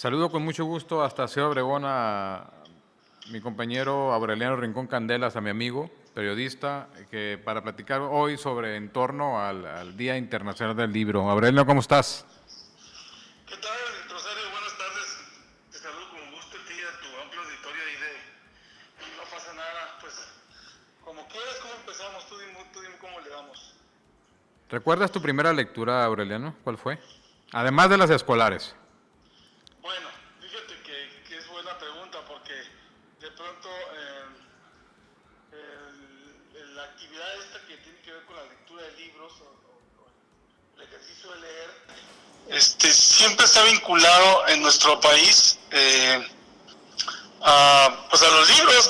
Saludo con mucho gusto hasta Ciudad Obregón a mi compañero Aureliano Rincón Candelas, a mi amigo, periodista, que para platicar hoy sobre en torno al Día Internacional del Libro. Aureliano, ¿cómo estás? ¿Qué tal, Rosario? Buenas tardes. Te saludo con gusto a ti y a tu amplio auditorio ahí de No pasa nada. Pues, como quieras, ¿cómo empezamos? Tú dime cómo le damos. ¿Recuerdas tu primera lectura, Aureliano? ¿Cuál fue? Además de las escolares. Bueno, fíjate que es buena pregunta porque de pronto la actividad esta que tiene que ver con la lectura de libros o el ejercicio de leer, siempre está vinculado en nuestro país pues a los libros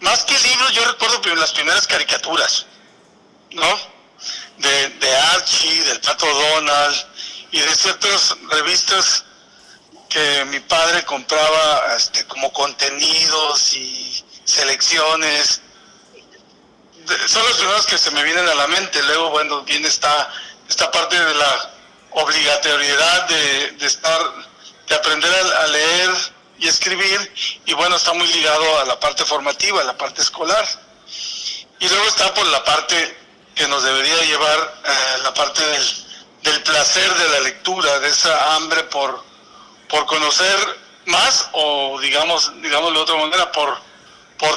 más que libros, yo recuerdo las primeras caricaturas, ¿no? De Archie, del Pato Donald y de ciertas revistas que mi padre compraba como contenidos y selecciones. Son los primeros que se me vienen a la mente. Luego, bueno, viene esta parte de la obligatoriedad de aprender a leer y escribir, y bueno, está muy ligado a la parte formativa, a la parte escolar. Y luego está por la parte que nos debería llevar, la parte del placer de la lectura, de esa hambre por conocer más, o digamos de otra manera, por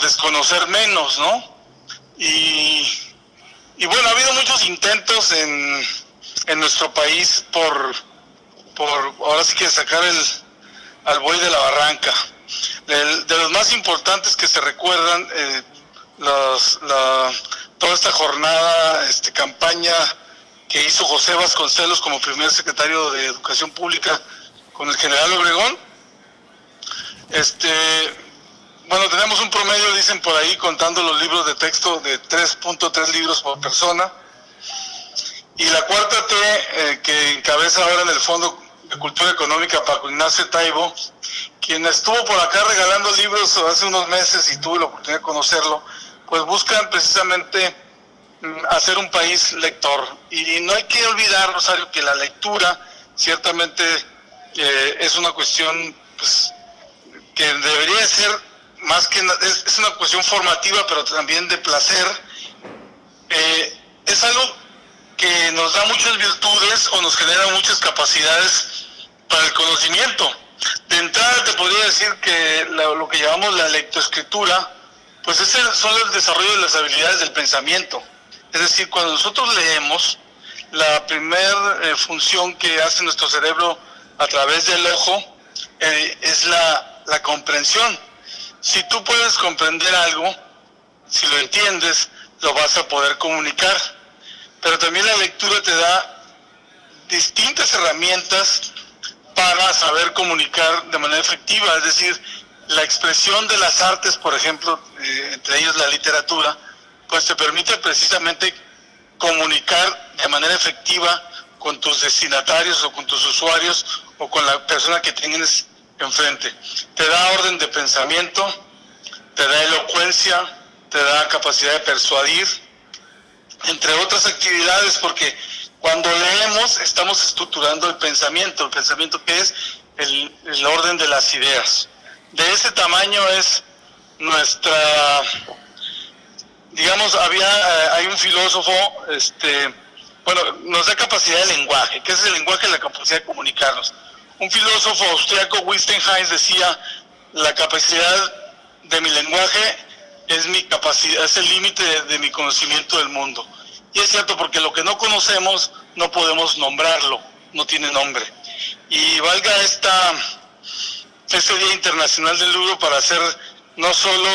desconocer menos, ¿no? Y bueno, ha habido muchos intentos en nuestro país por ahora sí que sacar al buey de la barranca. De los más importantes que se recuerdan, toda esta jornada, campaña que hizo José Vasconcelos como primer secretario de Educación Pública con el general Obregón. Bueno, tenemos un promedio, dicen por ahí, contando los libros de texto, de 3.3 libros por persona. Y la cuarta T, que encabeza ahora en el Fondo de Cultura Económica Paco Ignacio Taibo, quien estuvo por acá regalando libros hace unos meses y tuve la oportunidad de conocerlo, pues buscan precisamente hacer un país lector. Y no hay que olvidar, Rosario, que la lectura ciertamente es una cuestión pues, que debería ser más que es una cuestión formativa, pero también de placer. Es algo que nos da muchas virtudes o nos genera muchas capacidades para el conocimiento. De entrada te podría decir que lo que llamamos la lectoescritura, pues son el desarrollo de las habilidades del pensamiento. Es decir, cuando nosotros leemos, la primera función que hace nuestro cerebro a través del ojo es la comprensión. Si tú puedes comprender algo, si lo entiendes, lo vas a poder comunicar. Pero también la lectura te da distintas herramientas para saber comunicar de manera efectiva. Es decir, la expresión de las artes, por ejemplo, entre ellos la literatura, pues te permite precisamente comunicar de manera efectiva con tus destinatarios o con tus usuarios o con la persona que tienes enfrente. Te da orden de pensamiento, te da elocuencia, te da capacidad de persuadir, entre otras actividades, porque cuando leemos estamos estructurando el pensamiento que es el orden de las ideas. De ese tamaño es nuestra, digamos, hay un filósofo, bueno, nos da capacidad de lenguaje. ¿Qué es el lenguaje? La capacidad de comunicarnos. Un filósofo austriaco, Wittgenstein, decía: la capacidad de mi lenguaje es mi capacidad, es el límite de mi conocimiento del mundo. Y es cierto, porque lo que no conocemos no podemos nombrarlo, no tiene nombre. Y valga este Día Internacional del Libro para hacer, no solo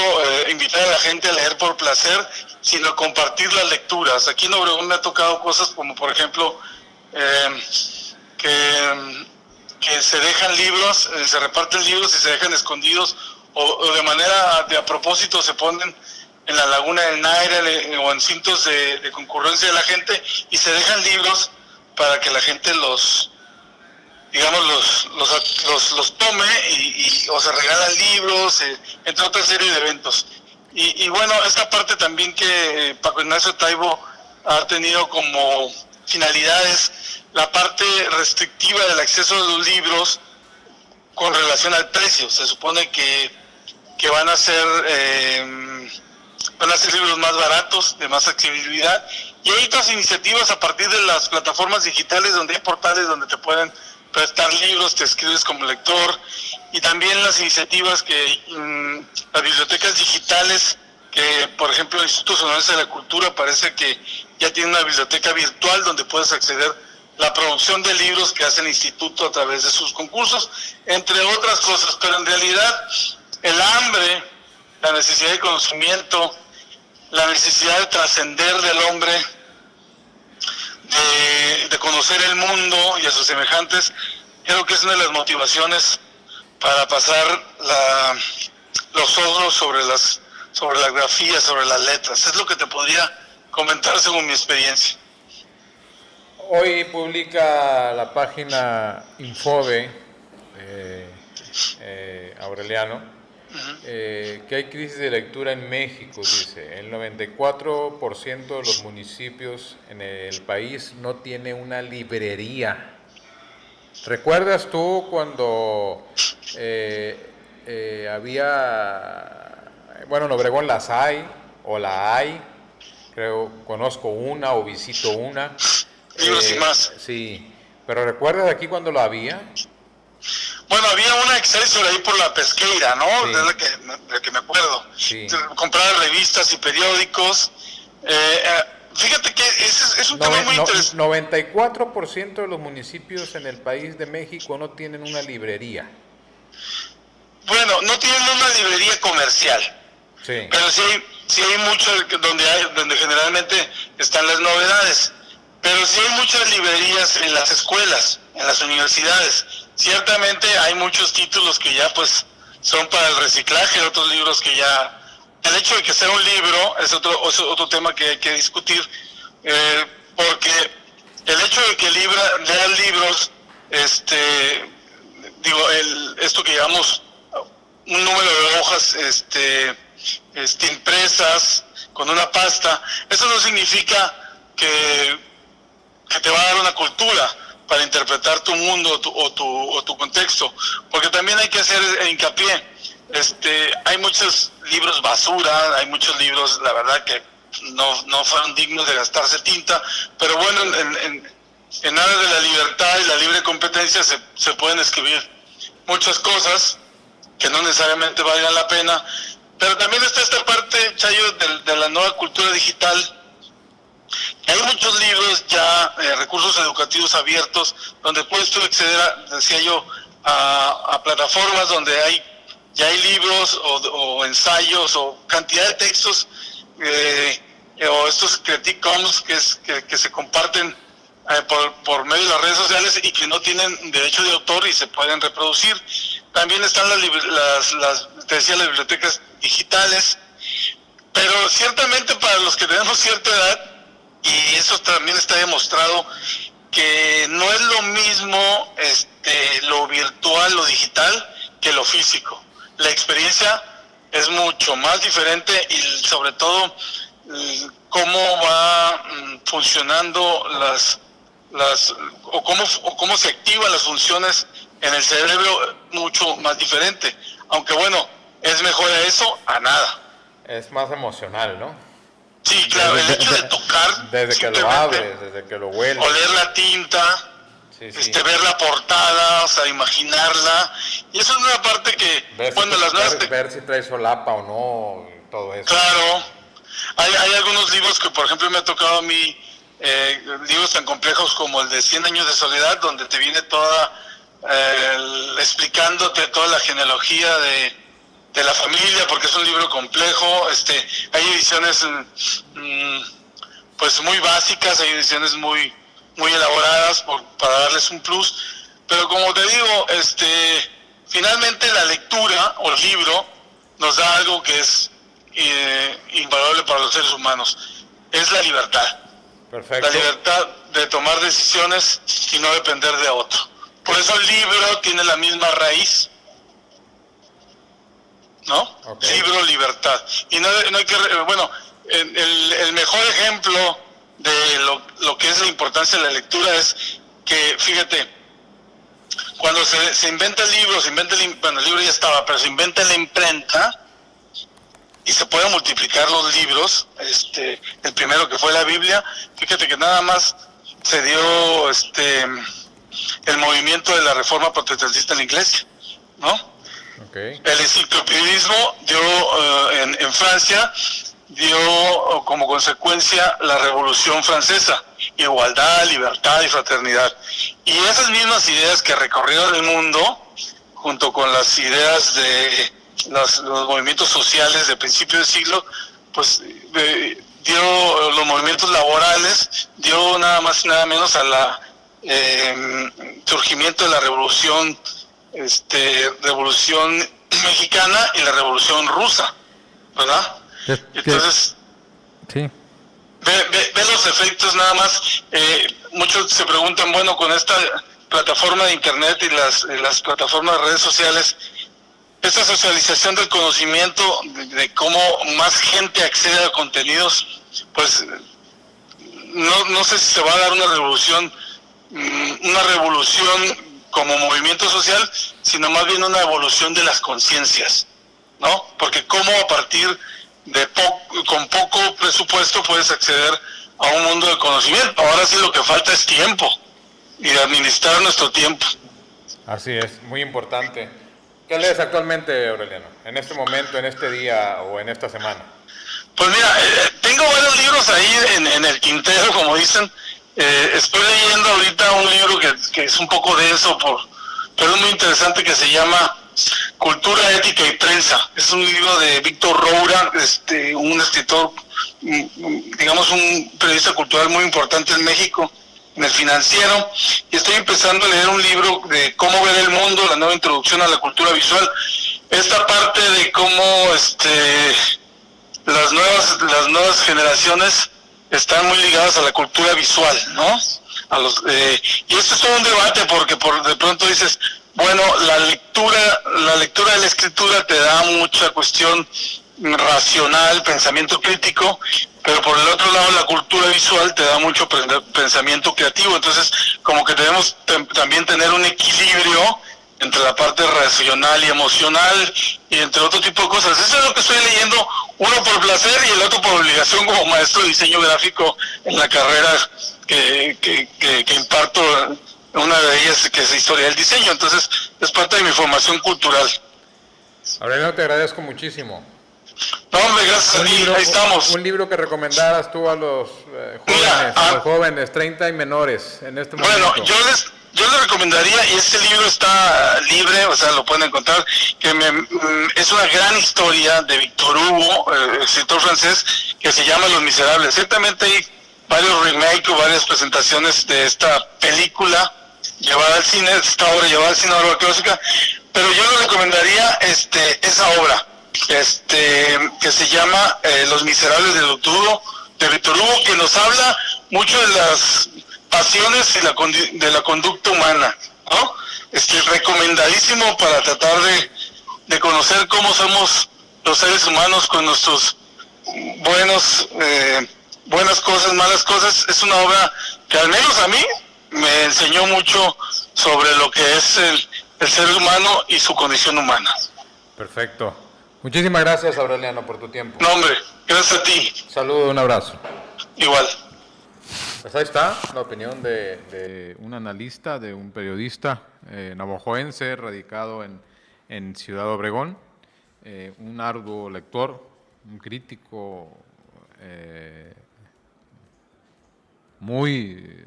invitar a la gente a leer por placer, sino a compartir las lecturas. Aquí en Obregón me ha tocado cosas como, por ejemplo, que se dejan libros, se reparten libros y se dejan escondidos, o de manera de a propósito se ponen en la Laguna del Naire o en cintos de concurrencia de la gente, y se dejan libros para que la gente los tome, o se regalan libros, entre otra serie de eventos. Y bueno, esta parte también que Paco Ignacio Taibo ha tenido como finalidades, la parte restrictiva del acceso a los libros, con relación al precio. Se supone que van a ser libros más baratos, de más accesibilidad, y hay otras iniciativas a partir de las plataformas digitales, donde hay portales donde te pueden prestar libros, te escribes como lector, y también las iniciativas las bibliotecas digitales, que por ejemplo el Instituto Sonorense de la Cultura parece que ya tiene una biblioteca virtual donde puedes acceder a la producción de libros que hace el instituto a través de sus concursos, entre otras cosas. Pero en realidad el hambre, la necesidad de conocimiento, la necesidad de trascender del hombre, de conocer el mundo y a sus semejantes, creo que es una de las motivaciones para pasar los ojos sobre la grafía, sobre las letras. Es lo que te podría comentar según mi experiencia. Hoy publica la página Infobe, Aureliano, que hay crisis de lectura en México, dice. El 94% de los municipios en el país no tiene una librería. ¿Recuerdas tú cuando había, bueno, en Obregón las hay, o la hay, creo, conozco una o visito una. Libros y más. Sí, pero ¿recuerdas aquí cuando lo había? Bueno, había una Excelsior ahí por la Pesqueira, ¿no? Sí. De la que me acuerdo. Sí. Comprar revistas y periódicos. Fíjate que es un tema muy interesante. 94% de los municipios en el país de México no tienen una librería. Bueno, no tienen una librería comercial. Sí. Pero sí hay mucho donde generalmente están las novedades. Pero sí hay muchas librerías en las escuelas, en las universidades. Ciertamente hay muchos títulos que ya pues son para el reciclaje, otros libros que ya... El hecho de que sea un libro es otro tema que hay que discutir, porque el hecho de que lean libros, esto que llamamos un número de hojas impresas con una pasta, eso no significa que te va a dar una cultura para interpretar tu mundo o tu contexto, porque también hay que hacer hincapié. Hay muchos libros basura, hay muchos libros, la verdad, que no fueron dignos de gastarse tinta, pero bueno, en aras de la libertad y la libre competencia se pueden escribir muchas cosas que no necesariamente valgan la pena, pero también está esta parte, Chayo, de la nueva cultura digital. Hay muchos libros ya, recursos educativos abiertos, donde puedes tú acceder, decía yo, a plataformas donde ya hay libros o ensayos o cantidad de textos o estos Creative Commons que se comparten por medio de las redes sociales y que no tienen derecho de autor y se pueden reproducir. También están te decía, las bibliotecas digitales, pero ciertamente para los que tenemos cierta edad, y eso también está demostrado, que no es lo mismo lo virtual, lo digital, que lo físico. La experiencia es mucho más diferente y sobre todo cómo va funcionando o cómo se activan las funciones en el cerebro, mucho más diferente. Aunque bueno, es mejor a eso a nada. Es más emocional, ¿no? Sí, claro, el hecho de tocar, desde que lo abres, desde que lo hueles, oler la tinta, sí. Ver la portada, o sea, imaginarla, y eso es una parte que ver si trae solapa o no, todo eso. Claro, hay algunos libros que, por ejemplo, me ha tocado a mí, libros tan complejos como el de 100 años de soledad, donde te viene explicándote toda la genealogía de la familia, porque es un libro complejo. Hay ediciones pues muy básicas, hay ediciones muy elaboradas para darles un plus, pero como te digo, finalmente la lectura o el libro nos da algo que es invaluable para los seres humanos, es la libertad. Perfecto. La libertad de tomar decisiones y no depender de otro. Por eso el libro tiene la misma raíz, ¿no? Okay. Libro, libertad. Y no hay que... Bueno, el mejor ejemplo de lo que es la importancia de la lectura es que, fíjate, Cuando se inventa el libro, bueno, el libro ya estaba, pero se inventa la imprenta y se pueden multiplicar los libros, el primero que fue la Biblia, fíjate que nada más se dio el movimiento de la reforma protestantista en la iglesia, ¿no? Okay. El enciclopedismo dio en Francia, dio como consecuencia la Revolución Francesa, igualdad, libertad y fraternidad. Y esas mismas ideas que recorrieron el mundo, junto con las ideas de los movimientos sociales de principio del siglo, pues dio los movimientos laborales, dio nada más y nada menos a la surgimiento de la revolución mexicana y la revolución rusa, ¿verdad? Entonces, sí. Ve los efectos nada más. Muchos se preguntan, bueno, con esta plataforma de internet y las plataformas de redes sociales, esta socialización del conocimiento, de cómo más gente accede a contenidos, pues no sé si se va a dar una revolución como movimiento social, sino más bien una evolución de las conciencias, ¿no? Porque cómo a partir de con poco presupuesto puedes acceder a un mundo de conocimiento. Ahora sí lo que falta es tiempo y administrar nuestro tiempo. Así es, muy importante. ¿Qué lees actualmente, Aureliano? En este momento, en este día o en esta semana. Pues mira, tengo varios libros ahí en el tintero, como dicen. Estoy leyendo ahorita un libro que es un poco denso, pero es muy interesante, que se llama Cultura, Ética y Prensa. Es un libro de Víctor Roura, un escritor, digamos un periodista cultural muy importante en México, en El Financiero, y estoy empezando a leer un libro de cómo ver el mundo, la nueva introducción a la cultura visual. Esta parte de cómo las nuevas generaciones están muy ligadas a la cultura visual, ¿no? Y esto es todo un debate, porque de pronto dices, bueno, la lectura de la escritura te da mucha cuestión racional, pensamiento crítico, pero por el otro lado la cultura visual te da mucho pensamiento creativo. Entonces, como que debemos también tener un equilibrio entre la parte racional y emocional, y entre otro tipo de cosas. Eso es lo que estoy leyendo, uno por placer y el otro por obligación como maestro de diseño gráfico en la carrera que imparto, una de ellas que es Historia del Diseño. Entonces es parte de mi formación cultural. Aureliano, te agradezco muchísimo. No, hombre, gracias a ti, ahí estamos. Un libro que recomendaras tú a los jóvenes, 30 y menores en este momento. Bueno, yo les recomendaría, y este libro está libre, o sea, lo pueden encontrar, es una gran historia de Victor Hugo, escritor francés, que se llama Los Miserables. Ciertamente hay varios remakes o varias presentaciones de esta película llevada al cine, esta obra llevada al cine, obra clásica, pero yo le recomendaría esa obra, que se llama Los Miserables de Victor Hugo, que nos habla mucho de las pasiones y de la conducta humana, ¿no? Recomendadísimo para tratar de conocer cómo somos los seres humanos con nuestros buenas cosas, malas cosas. Es una obra que al menos a mí me enseñó mucho sobre lo que es el ser humano y su condición humana. Perfecto. Muchísimas gracias, Aureliano, por tu tiempo. No, hombre, gracias a ti. Saludo, un abrazo. Igual. Pues ahí está la opinión de un analista, de un periodista navajoense radicado en Ciudad Obregón, un arduo lector, un crítico muy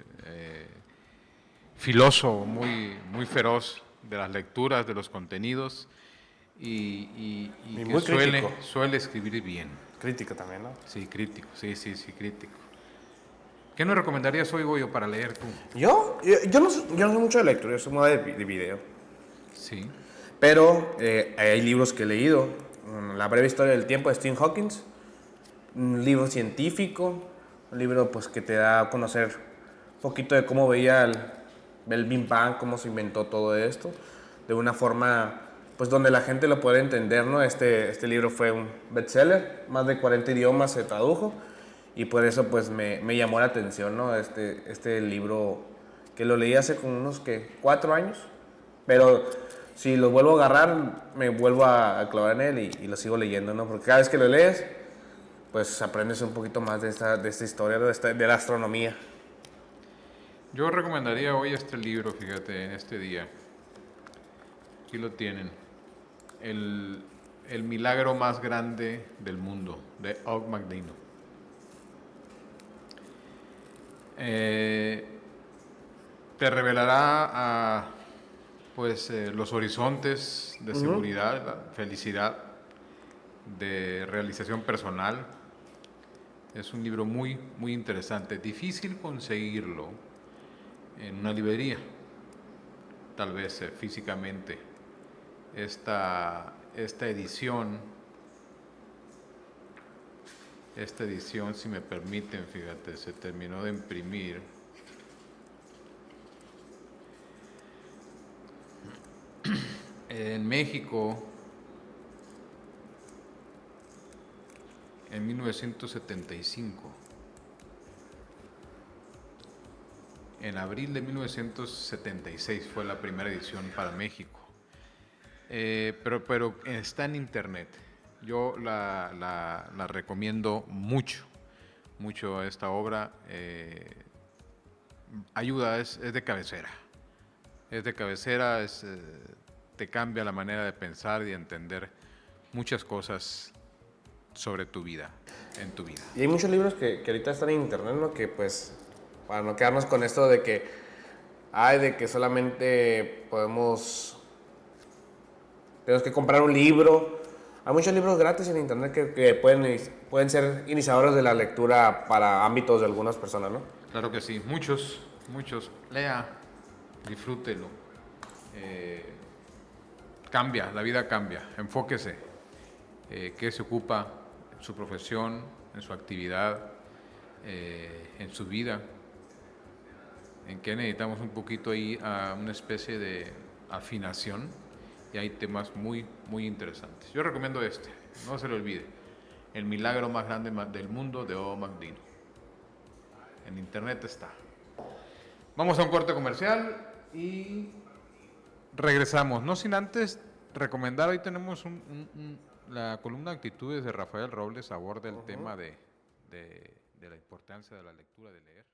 filoso, muy feroz de las lecturas, de los contenidos, y que suele escribir bien. Crítico también, ¿no? Sí, crítico, sí, crítico. ¿Qué nos recomendarías hoy, Goyo, para leer tú? Yo no soy mucho de lectura, yo soy más de video. Sí. Pero hay libros que he leído. La breve historia del tiempo de Stephen Hawking. Un libro científico. Un libro pues, que te da a conocer un poquito de cómo veía el Big Bang, cómo se inventó todo esto. De una forma pues, donde la gente lo puede entender, ¿no? Este libro fue un bestseller. Más de 40 idiomas se tradujo. Y por eso pues me llamó la atención, ¿no? Este libro que lo leí hace como unos 4 años, Pero si lo vuelvo a agarrar, me vuelvo a clavar en él y lo sigo leyendo, ¿no? Porque cada vez que lo lees, pues aprendes un poquito más de esta historia, de la astronomía. Yo recomendaría hoy este libro, fíjate, en este día. Aquí lo tienen. El milagro más grande del mundo, de Og Mandino. Te revelará los horizontes de seguridad, la felicidad, de realización personal. Es un libro muy, muy interesante. Difícil conseguirlo en una librería, tal vez físicamente. Esta edición, si me permiten, fíjate, se terminó de imprimir. En México, en 1975. En abril de 1976 fue la primera edición para México. Pero está en internet. Yo la recomiendo mucho esta obra. Ayuda, es de cabecera. Es de cabecera, te cambia la manera de pensar y de entender muchas cosas sobre tu vida, en tu vida. Y hay muchos libros que ahorita están en internet, ¿no? Que pues, para no quedarnos con esto de que solamente tenemos que comprar un libro. Hay muchos libros gratis en internet que pueden ser iniciadores de la lectura para ámbitos de algunas personas, ¿no? Claro que sí, muchos. Lea, disfrútelo. Cambia, la vida cambia. Enfóquese. ¿Qué se ocupa en su profesión, en su actividad, en su vida? En qué necesitamos un poquito ahí a una especie de afinación, y hay temas muy, muy interesantes. Yo recomiendo no se lo olvide, El milagro más grande del mundo, de Og Mandino. En internet está. Vamos a un corte comercial y regresamos. No sin antes recomendar, hoy tenemos la columna Actitudes de Rafael Robles aborda el tema de la importancia de la lectura, de leer.